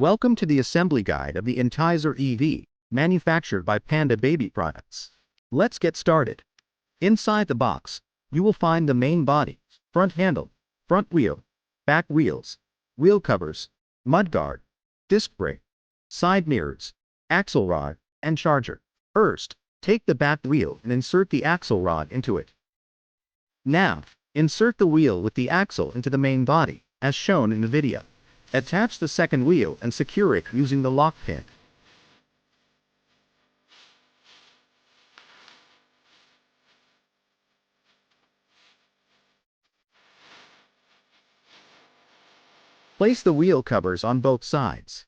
Welcome to the assembly guide of the Entizer EV, manufactured by Panda Baby Products. Let's get started. Inside the box, you will find the main body, front handle, front wheel, back wheels, wheel covers, mudguard, disc brake, side mirrors, axle rod, and charger. First, take the back wheel and insert the axle rod into it. Now, insert the wheel with the axle into the main body, as shown in the video. Attach the second wheel and secure it using the lock pin. Place the wheel covers on both sides.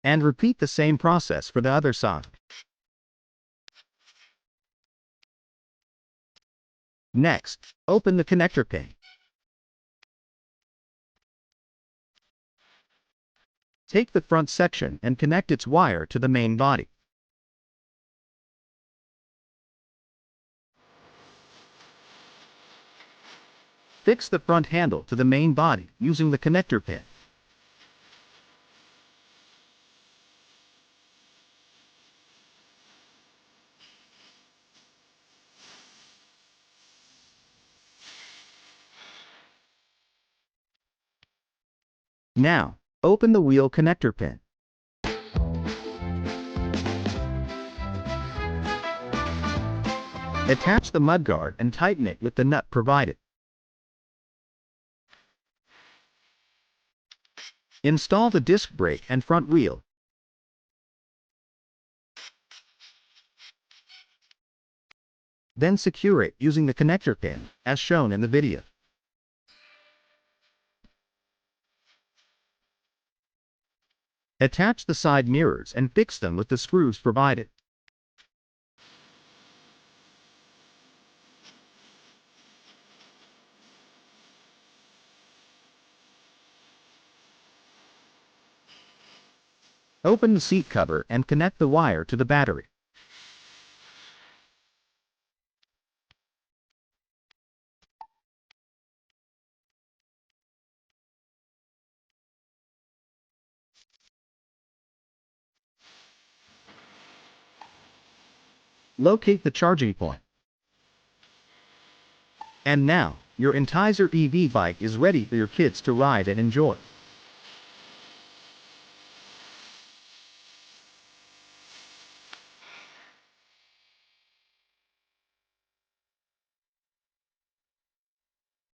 And repeat the same process for the other side. Next, open the connector pin. Take the front section and connect its wire to the main body. Fix the front handle to the main body using the connector pin. Now, open the wheel connector pin. Attach the mudguard and tighten it with the nut provided. Install the disc brake and front wheel. Then secure it using the connector pin, as shown in the video. Attach the side mirrors and fix them with the screws provided. Open the seat cover and connect the wire to the battery. Locate the charging point. And now, your Entizer EV bike is ready for your kids to ride and enjoy.